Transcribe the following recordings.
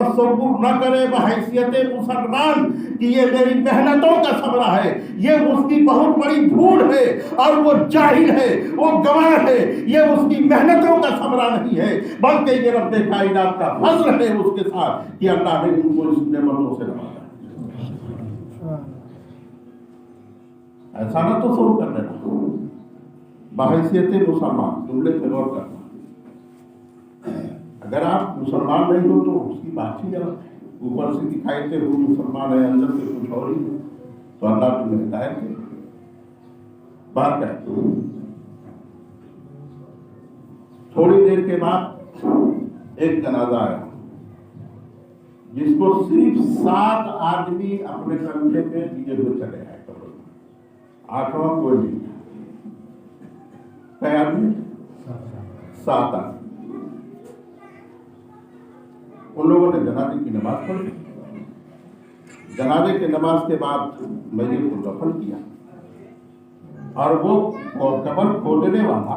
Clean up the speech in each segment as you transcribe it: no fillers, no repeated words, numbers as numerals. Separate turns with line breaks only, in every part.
तसव्वुर न करे बहैसियत मुसलमान कि ये मेरी मेहनतों का समरा है, ये उसकी बहुत बड़ी भूल है और वो जाहिल है, वो गवाह है, ये उसकी मेहनतों का समरा नहीं है, बल्कि ये रब्बे कायनात का फजल है उसके साथ कि अल्लाह ने उनको इस नेमतों से नवाजा। ऐसा ना तो सोच कर लेना, बहैसियत मुसलमान जुमले पे गौर करना। अगर आप मुसलमान नहीं हो तो उसकी बात ही अलग है। ऊपर से दिखाई थे वो मुसलमान है, अंदर से कुछ और ही है, तो अल्लाह तुम्हें हिदायत दे। बात है थोड़ी देर के बाद एक जनाजा आया जिसको सिर्फ 7 आदमी अपने कंधे पे लिए हुए चले आए। आठवां कोई नहीं। कई आदमी? 7 आदमी। उन लोगों ने जनाजे की नमाज पढ़ी। जनाजे की नमाज के बाद मैयत को दफन किया और वो कब्र खोदने वाला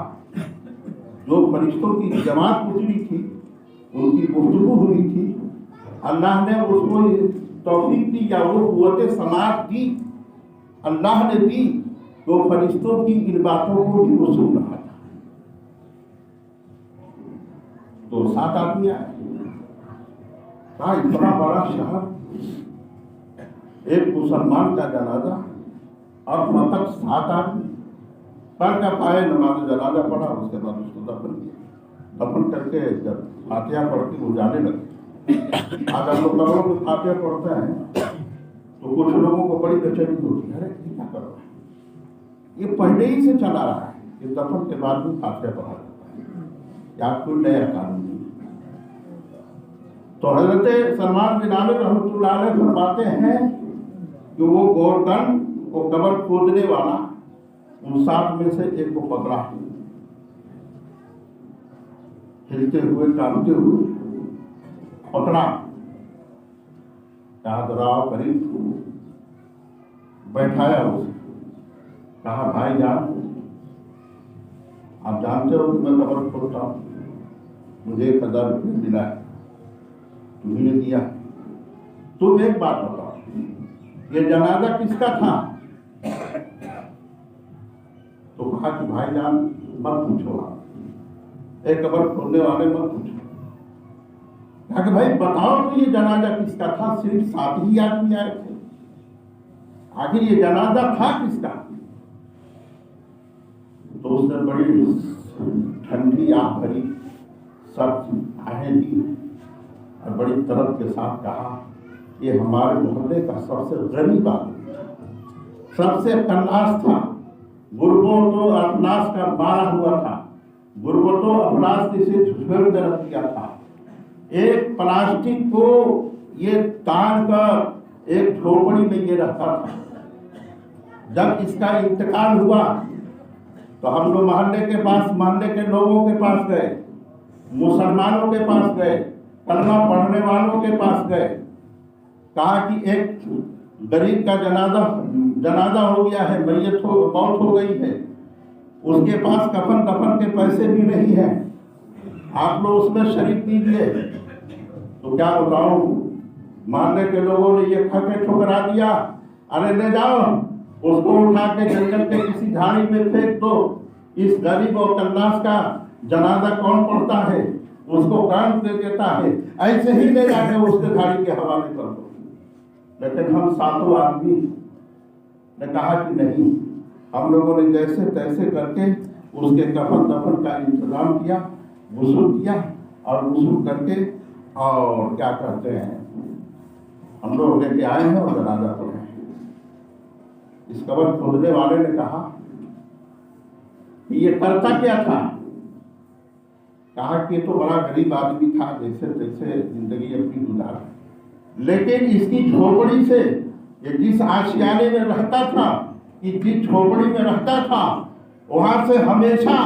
जो फरिश्तों की जमात गुजरी थी, उनकी गुफ्तगू हुई थी, अल्लाह ने उसको तौफीक दी या वो कुव्वत समाअत दी अल्लाह ने दी, तो फरिश्तों की इन बातों को भी वो सुन रहा था। तो 7 आदमी आए। इतना बड़ा शहर, एक मुसलमान का जनाजा और फकत 7 आदमी पढ़ का पाए नमाज जनाजा पढ़ा, उसके बाद उसको दफन किया। दफन करके जब फातिहा पढ़ के वो जाने लगे। आज हम लोग कब्रों में फातिहा पढ़ते हैं तो कुछ लोगों को बड़ी बेचैनी होती है, अरे क्या कर रहा है, ये पहले ही से चला रहा है, इस दफन के बाद भी फातिहा पढ़ा जाता है, या कोई नया कानून नहीं। तो हजरत सलमान बिन आमिर रहमतुल्लाह अलैह फरमाते हैं कि वो गोरगन, वो कब्र खोदने वाला, उन 7 में से एक को पकड़ा, हिलते हुए कांपते हुए पकड़ा, कहा दराव करीब, बैठाया उसे, कहा भाई जान, आप जानते हो कि मैं कब्र खोदता हूँ, मुझे 1000 रुपये मिला है, तुम्ही ने दिया, तुम एक बात बताओ, ये जनाजा किसका था? तो कहा कि भाईजान मत पूछो, आप एक कब्र खोदने वाले मत पूछो। कहा कि भाई बताओ तो ये जनाजा किसका था? सिर्फ 7 ही आदमी आए थे, आखिर ये जनाजा था किसका? तो उसने बड़ी ठंडी आंख भरी सब आहें दी और बड़ी तरफ के साथ कहा, ये हमारे मोहल्ले का सबसे गरीब आदमी था, सबसे कन्नास था, गुर्बतो अफलास का मारा हुआ था, गुर्बतो अफलास ने इसे झुझोड़ कर रख दिया था। एक प्लास्टिक को ये तान कर एक झोपड़ी में ये रखा था। जब इसका इंतकाल हुआ तो हम लोग मोहल्ले के लोगों के पास गए, मुसलमानों के पास गए, कलमा पढ़ने वालों के पास गए, कहा कि एक गरीब का जनाजा हो गया है, मौत हो गई है, उसके पास कफन दफन के पैसे भी नहीं है, आप लोग उसमें शरीक कीजिए। तो क्या बताऊं, मारने के लोगों ने ये खके ठुकरा दिया, अरे ले जाओ उसको उठा के जंगल के किसी झाड़ी में फेंक दो, इस गरीब और कन्नास का जनाजा कौन पढ़ता है, उसको कान दे देता है, ऐसे ही ले जाके उसके झाड़ी के हवाले कर दो। लेकिन हम 7 आदमी ने कहा कि नहीं, हम लोगों ने जैसे तैसे करके उसके कफन दफन का इंतजाम किया, वसूल किया और वसूल करके और क्या कहते हैं, हम लोग लेके आए हैं और जनाजा पढ़े हैं। इस कब्र खोदने वाले ने कहा कि ये करता क्या था? कहा कि तो बड़ा गरीब आदमी था, जैसे तैसे जिंदगी अपनी गुजारा, लेकिन इसकी झोपड़ी से, ये जिस आशियाने में रहता था, कि जिस झोपड़ी में रहता था, वहां से हमेशा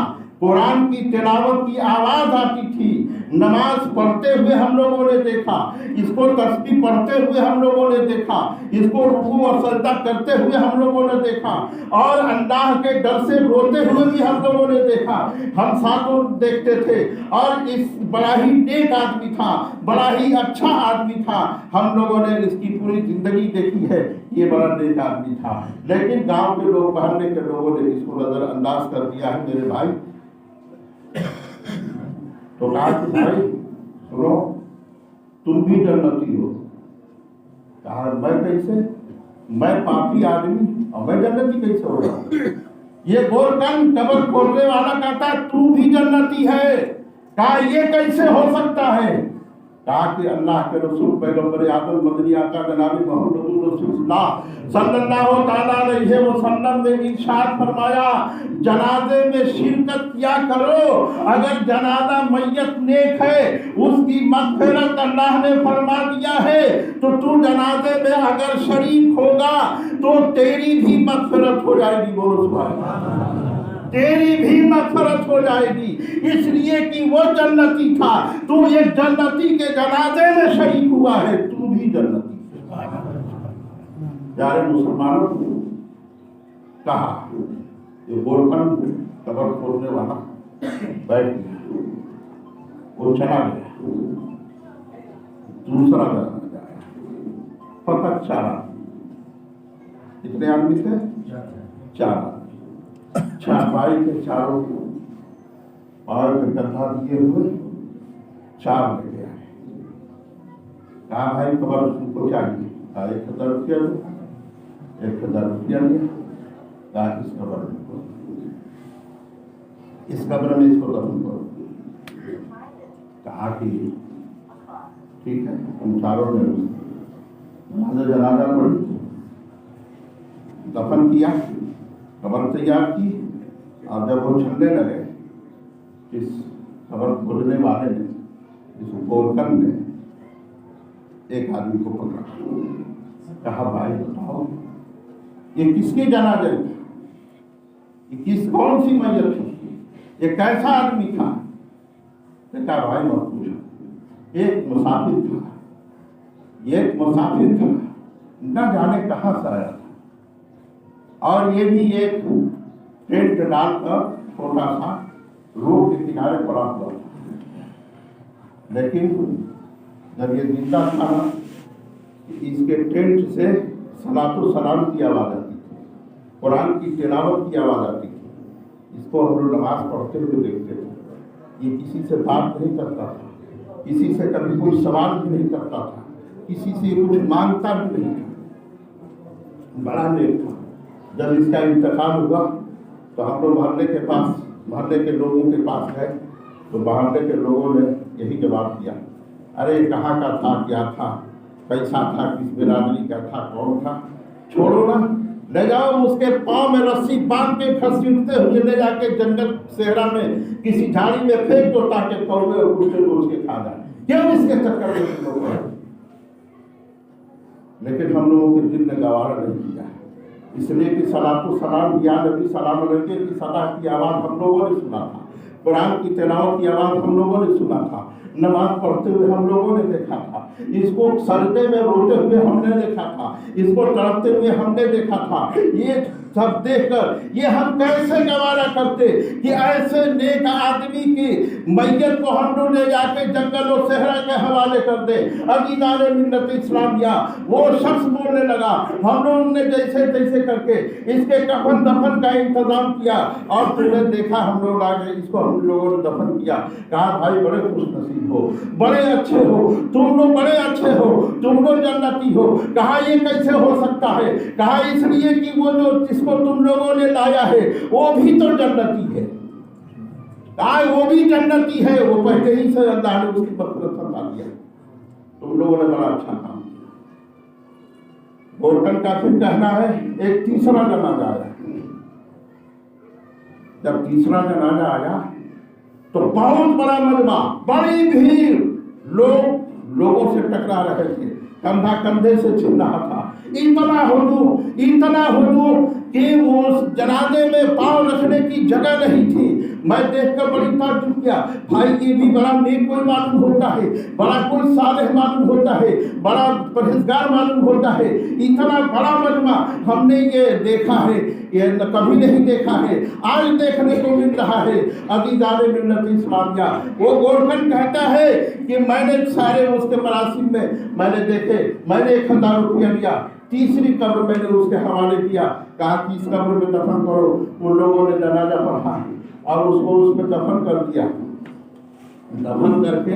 कुरान की तिलावत की आवाज आती थी, नमाज पढ़ते हुए हम लोगों ने देखा, इसको तस्बीह पढ़ते हुए हम लोगों ने देखा, इसको रुकू और सजदा करते हुए हम लोगों ने देखा, और अल्लाह के डर से रोते हुए भी हम लोगों ने देखा। हम साथों देखते थे, और इस बड़ा ही नेक आदमी था, बड़ा ही अच्छा आदमी था। हम लोगों ने इसकी पूरी जिंदगी देखी है, ये बड़ा नेक आदमी था। लेकिन गांव के लोग, मोहल्ले के लोगों ने इसको नजरअंदाज कर दिया है मेरे भाई। तो कहा कि भाई सुनो, तुम भी जन्नती हो। कहा मैं कैसे, मैं पापी आदमी और मैं जन्नती कैसे हो रहा? ये गोरकन कब्र खोलने वाला कहता तू भी जन्नती है। कहा ये कैसे हो सकता है? कहा कि अल्लाह के रसूल पैगंबर आदम मदनी आका जनाब मोहम्मद रसूलुल्लाह सल्लल्लाहु तआला अलैहि वसल्लम ने इरशाद फरमाया, जनाजे में शिरकत किया करो। अगर जनाजा मैयत नेक है, उसकी मग़फ़िरत अल्लाह ने फरमा दिया है, तो तू जनाजे में अगर शरीक होगा तो तेरी भी मग़फ़िरत हो जाएगी। बोलो सुभान अल्लाह, तेरी भी मग़फ़िरत हो जाएगी, इसलिए कि वो जन्नती था, तू एक जन्नती के जनाजे में शरीक हुआ है, तू भी जन्नती। प्यारे मुसलमानों, कहा ये गोरखन कब्र खोदने वाला बैठ गया, वो चला गया, दूसरा जनाजा जाएगा। फकत 4 आदमी। कितने आदमी थे? 4 आदमी। चारपाई के चारों पार पे गड्ढा दिए हुए 4 लेके आए। कहा भाई कब्र तुमको चाहिए? कहा 1000 रुपया दो। 1000 रुपया लिया। कहा इस कब्र में, इस कब्र में इसको दफन करो। कहा कि ठीक है। हम चारों ने नमाज़ जनाजा पढ़ी, दफन किया, कब्र तैयार की, और जब वो चलने लगे, इस कब्र खोदने वाले ने, इस गोरकन ने एक आदमी को पकड़ा। कहा भाई बताओ ये किसके जनाजे था? ये कौन सी मैयत थी? ये कैसा आदमी था? कहा भाई मत पूछो, एक मुसाफिर था, एक मुसाफिर था, न जाने कहाँ से आया था, और ये भी एक टेंट डालकर छोटा सा रोड के किनारे पड़ा हुआ था। लेकिन जब ये जिंदा था, इसके टेंट से सलातो सलाम की आवाज़ आती थी, कुरान की तिलावत की आवाज़ आती थी। इसको हम लोग नमाज पढ़ते हुए देखते थे। ये किसी से बात नहीं करता था, किसी से कभी कोई सवाल भी नहीं करता था, किसी से कुछ मांगता भी नहीं था, बड़ा नेक था। जब इसका इंतकाल हुआ तो हम लोग मोहल्ले के लोगों के पास गए, तो मोहल्ले के लोगों ने यही जवाब दिया, अरे कहाँ का था, क्या था, कैसा था, किस बिरादरी का था, कौन था, छोड़ो ना, ले जाओ, उसके पाँव में रस्सी बांध के घसीटते हुए ले जाके जंगल सहरा में किसी झाड़ी में फेंक दो, ताकि कौवे और कुत्ते रोज के खा जाए। क्यों इसके चक्कर में लोग? लेकिन हम लोगों के दिल ने गवारा नहीं किया, इसलिए कि सलातो सलाम या नबी सलाम अलैहि की सदा की आवाज़ हम लोगों ने सुना था, कुरान की तिलावत की आवाज़ हम लोगों ने सुना था, नमाज पढ़ते हुए हम लोगों ने देखा था, इसको सजदे में रोते हुए हमने देखा था, इसको तड़पते हुए हमने देखा था। ये सब देखकर ये हम कैसे गवारा करते कि ऐसे नेक आदमी की मैयत को हम लोग ले जाके जंगल और सहरा के हवाले कर दे। अकीदान मिल्लत इस्लामिया वो शख्स बोलने लगा, हम लोगों ने जैसे तैसे करके इसके कफन दफन का इंतजाम किया, और तुमने देखा हम लोग आगे इसको हम लोगों ने दफन किया। कहा भाई बड़े खुश नसीब हो, बड़े अच्छे हो, तुम लोग बड़े अच्छे हो, तुम लोग जन्नती हो। कहा ये कैसे हो सकता है? कहा इसलिए कि वो जो जिसको तुम लोगों ने लाया है वो भी तो जन्नती है। कहा वो भी जन्नती है, वो पहले ही से अल्लाह ने उसकी बरकत फरमा दिया। तुम लोगों ने बड़ा अच्छा काम किया। गोरकन का फिर कहना है एक तीसरा जनाजा आया। जब तीसरा जनाजा आया तो बहुत बड़ा मजमा, बड़ी भीड़, लोगों से टकरा रहे थे, कंधा कंधे से छिल रहा था। इतना हुजूम कि उस जनाजे में पांव रखने की जगह नहीं थी। मैं देखकर बड़ी ताज्जुब किया, भाई ये भी बड़ा नेक कोई मालूम होता है, बड़ा कोई सालेह मालूम होता है, बड़ा परहेजगार मालूम होता है। इतना बड़ा मजमा हमने ये देखा है, ये कभी नहीं देखा है, आज देखने को मिल रहा है। अज़ीज़ाने मिल्लत इस्लामिया, वो गोरखन कहता है कि मैंने सारे उसके मरासिम में मैंने देखे, मैंने 1000 रुपया लिया, तीसरी कब्र मैंने उसके हवाले किया, कहा कि इस कब्र में दफन करो। उन लोगों ने जनाजा पढ़ा और उसको उसमें दफन कर दिया। दफन करके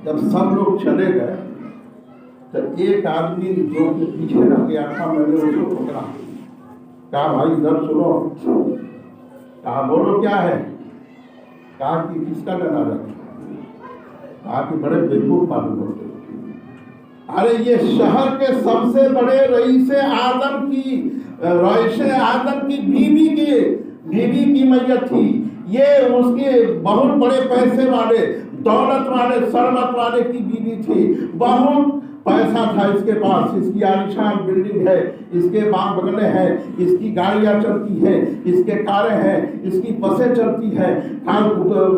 जब सब लोग चले गए तो एक आदमी जो पीछे रह गया था, मैंने उसको पकड़ा, कहा भाई इधर सुनो। कहा बोलो क्या है? कहा कि किसका जनाजा? कहा कि बड़े बेवकूफ मालूम होते। अरे ये शहर के सबसे बड़े रईसे आदम की बीवी की मैयत थी। ये उसके बहुत बड़े पैसे वाले, दौलत वाले, सरमत वाले की बीवी थी। बहुत पैसा था इसके पास, इसकी आलीशान बिल्डिंग है, इसके बाग बगले हैं, इसकी गाड़ियां चलती हैं, इसके कारें हैं, इसकी बसें चलती हैं,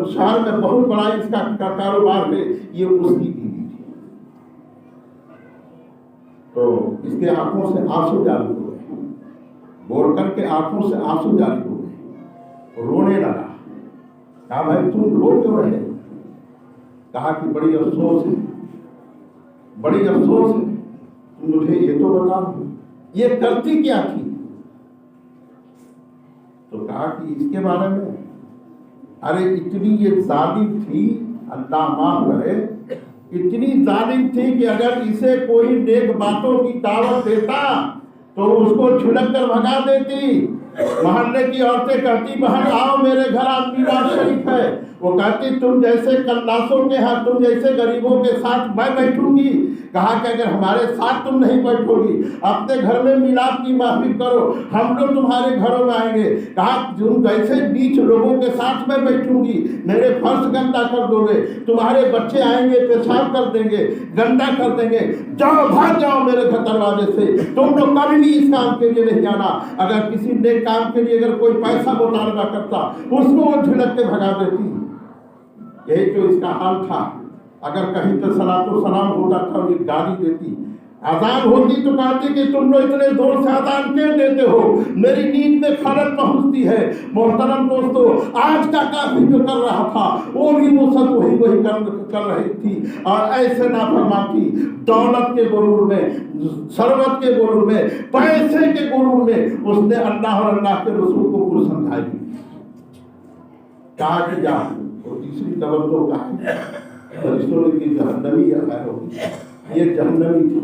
शहर में बहुत बड़ा इसका कारोबार है। ये उसकी बीवी थी। तो इसके आंखों से आंसू जारी हो गए, गोरखन के आंखों से आंसू जारी हो गए, रोने लगा। कहा भाई तुम रो क्यों रहे? कहा कि बड़ी अफसोस है, बड़ी अफसोस है। तुम मुझे ये तो बताओ, ये करती क्या थी? तो कहा कि इसके बारे में, अरे इतनी ये जालिम थी, अल्लाह माफ करे, इतनी जालिम थी कि अगर इसे कोई नेक बातों की दावत देता तो उसको झुलक कर भगा देती। मोहल्ले की औरतें कहती बहन आओ मेरे घर, आज मीराज शरीफ है। वो कहती तुम जैसे कल्लासों के हाथ, तुम जैसे गरीबों के साथ मैं बैठूंगी। कहा कि अगर हमारे साथ तुम नहीं बैठोगी, अपने घर में मिलाद की महफिल करो, हम लोग तुम्हारे घरों में आएंगे। कहा तुम जैसे बीच लोगों के साथ मैं बैठूंगी, मेरे फर्श गंदा कर दोगे, तुम्हारे बच्चे आएंगे पेशाब कर देंगे, गंदा कर देंगे, जाओ भाग जाओ मेरे घर दरवाजे से, तुम लोग कभी भी इस काम के लिए नहीं जाना। अगर किसी नेक काम के लिए अगर कोई पैसा मुतालबा करता, उसको वो झिड़क के भगा देती। यही तो इसका हाल था। अगर कहीं तो सलातो सलाम होता था, ये गाली देती। अजान होती तो कहती कि तुम लोग इतने जोर से अजान क्यों देते हो, मेरी नींद में खलल पहुंचती है। मोहतरम दोस्तों, आज का काफी जो कर रहा था वो भी वो सब वही कर रही थी। और ऐसे नाफरमाती, दौलत के गुरूर में, सरवत के गुरूर में, पैसे के गुरूर में उसने अल्लाह और अल्लाह के रसूल को कुछ समझाई। कहा कि जा और तीसरी तवज्जो का फरिश्तों ने की जहन्नमी होगी, ये जहन्नमी थी।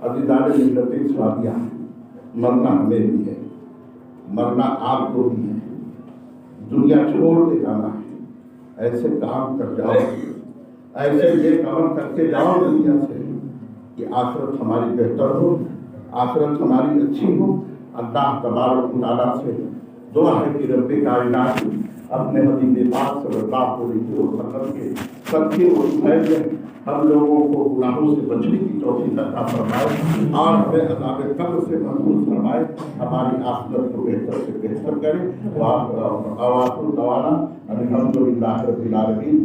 अज़ीज़ाने मिल्लत इस्लामिया, मरना हमें भी है, मरना आपको भी है, दुनिया छोड़ के जाना है। ऐसे काम कर जाओ, ऐसे ये काम करके जाओ दुनिया से कि आखिरत हमारी बेहतर हो, आखिरत हमारी अच्छी हो। अल्लाह तबारक व तआला से दुआ है कि रब्बे कायनात अपने हबीब पाक सल्लल्लाहु अलैहि वसल्लम के सच्चे और फैज़ हम लोगों को गुनाहों से बचने की तौफीक अता फरमाए और हमें अज़ाब कब्र से महफूज फरमाए, हमारी आखिरत को बेहतर से बेहतर करे। वाह अल्हम्दुलिल्लाह रब्बिल आलमीन।